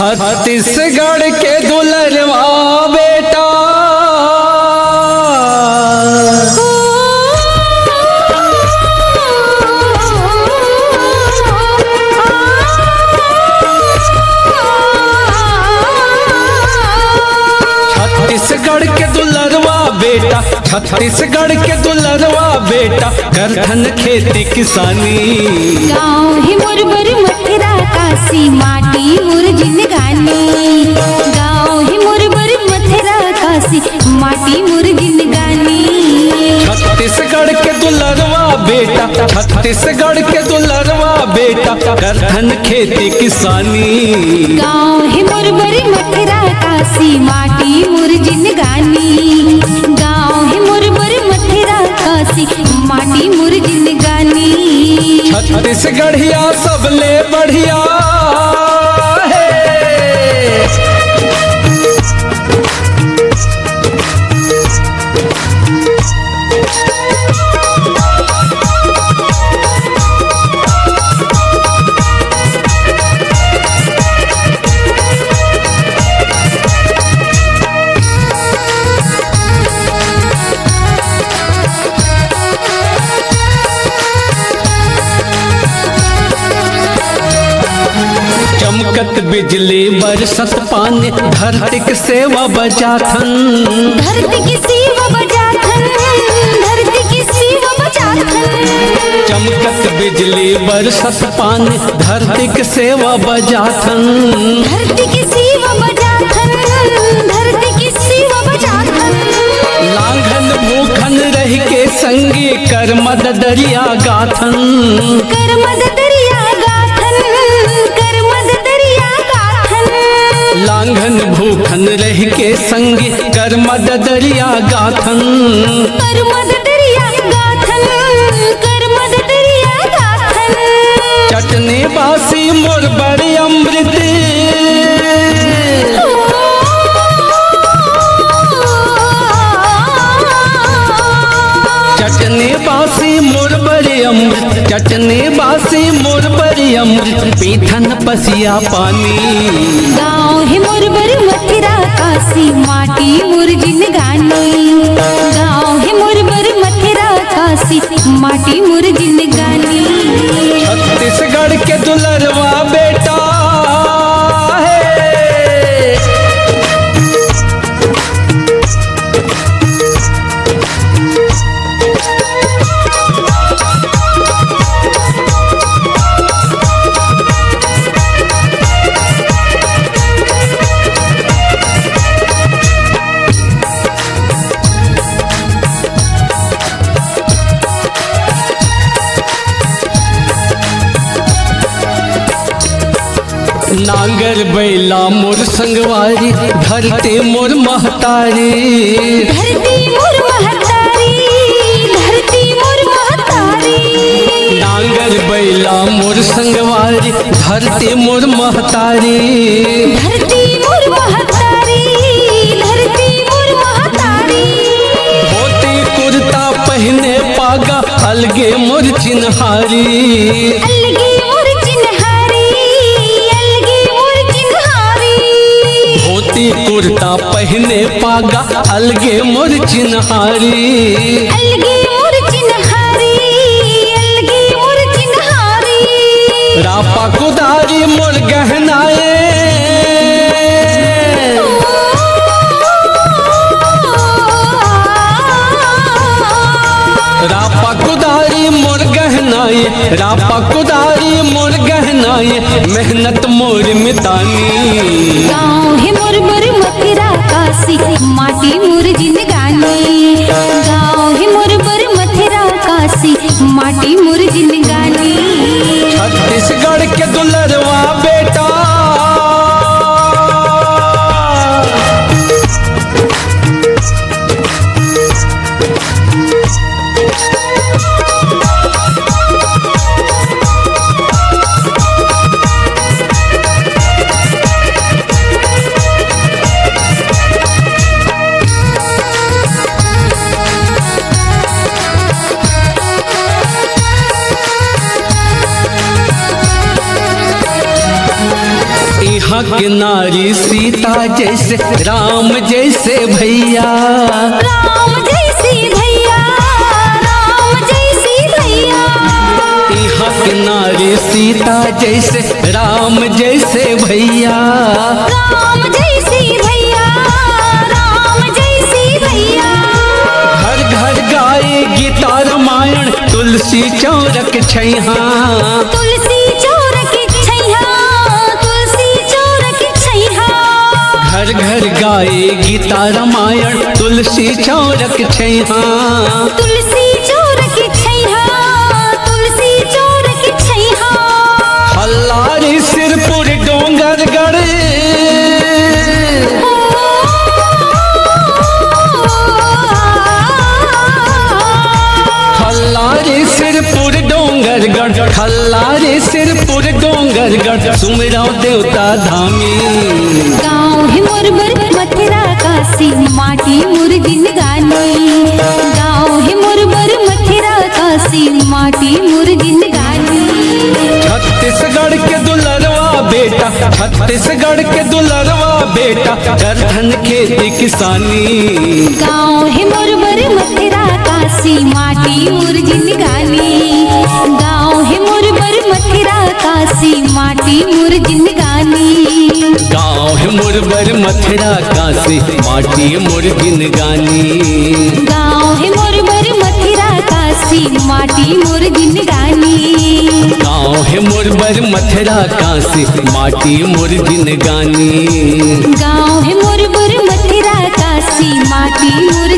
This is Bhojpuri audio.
छत्तीसगढ़ के दुलरवा बेटा छत्तीसगढ़ के दुलरवा बेटा, छत्तीसगढ़ के दुलरवा बेटा, करथन खेती किसानी। गाँव ही मुरबर मथुरा काशी माटी मुर जिंदगानी। गाँव ही मुरबर मथुरा काशी माटी मुर जिंदगानी। छत्तीसगढ़ के दुलरवा बेटा, छत्तीसगढ़ के दुलरवा बेटा, करथन खेती किसानी। गाँव ही मुरबर मथुरा काशी माटी मुर जिंदगानी। गाँव ही मुरबर मथुरा काशी माटी मुर जिंदगानी। छत्तीसगढ़िया सबले बढ़िया है। चमकत बिजली बरसत पानी, धरती की सेवा बजाथन। धरती की सेवा बजाथन, धरती की सेवा बजाथन। चमकत बिजली बरसत पानी, धरती की सेवा बजाथन। धरती की सेवा बजाथन, धरती की सेवा बजाथन। लांघन भूखन रह के संगी, कर मददरिया गाथन। कर मददरिया गाथन, कर मददरिया गाथन। लांघन भूखन रह के संगी, कर मददरिया गाथन। कर मददरिया गाथन, कर मददरिया गाथन। चटनी बासी मोर बड़े अमृत, चटनी बासी मोर बड़े अमृत, चटनी बासी मोर बड़े अमृत, पीथन पसिया पानी। गाँव ही मुरबर मथुरा काशी माटी मुर जिंदगानी। गाँव ही मुरबर मथुरा काशी माटी मुर जिंदगानी। छत्तीसगढ़ के दुलरवा बेटा है। नांगर बैला मोर संगवारी, धरती मोर महतारी। धरती मोर महतारी, धरती मोर महतारी। नांगर बैला मोर संगवारी, धरती मोर महतारी। धरती मोर महतारी, धरती मोर महतारी। धोती कुर्ता पहने पागा, अलगे मोर चिन्हारी। अलगे मोर चिन्हारी, अलगे मोर चिन्हारी। धोती कुर्ता पहने पागा, अलगे मोर चिन्हारी। अलगे मोर चिन्हारी, अलगे मोर चिन्हारी। रापा कुदारी मोर गहनाए, रापा कुदारी मोर गहनाए, रापा कुदारी मोर गहनाए, मेहनत मोर मितानी। गाँव ही मुरबर मथुरा काशी माटी मुर जिंदगानी। गाँव ही मुरबर मथुरा काशी माटी मुर जिंदगानी। छत्तीसगढ़ के दुलरवा बेटा, यहाँ के नारी सीता जैसे राम जैसे भैया, राम जैसी भैया, राम जैसी भैया। यहाँ के नारी सीता जैसे राम जैसे भैया, राम जैसी भैया, राम जैसी भैया। घर घर गाए गीता रामायण तुलसी चौरक छैहा, तुलसी चौरक छैहा, तुलसी चौरक छैहा। घर घर गाए गीता रामायण तुलसी चौरक छैहा, तुलसी चौरक छैहा, तुलसी चौरक छैहा। हल्लारी सिरपुर डोंगरगढ़, हल्लारी सिरपुर डोंगरगढ़, हल्लारी सिरपुर डोंगरगढ़ सुमिरो देवता धामी। गाँव है मोरबर मथुरा काशी माटी मुर्गिन गानी, गाँव है मोरबर मथुरा काशी माटी मुर्गिन गानी। छत्तीसगढ़ के दुलरवा बेटा, छत्तीसगढ़ के दुलरवा बेटा करधन खेती किसानी। गाँव है मोरबर मथुरा काशी माटी मुर्गिन गानी, गाँव है मोरबर मथुरा काशी माटी मुर्गिन गानी। गाँव है मुरबर मथुरा काशी माटी मुर्गिन गानी, गाँव है मोरबर मथुरा काशी माटी मुर्गिन गानी। गाँव है मुरबर मथुरा काशी माटी मुर्गिन गानी। गाँव है मोरबर मथुरा काशी माटी मुर्गिन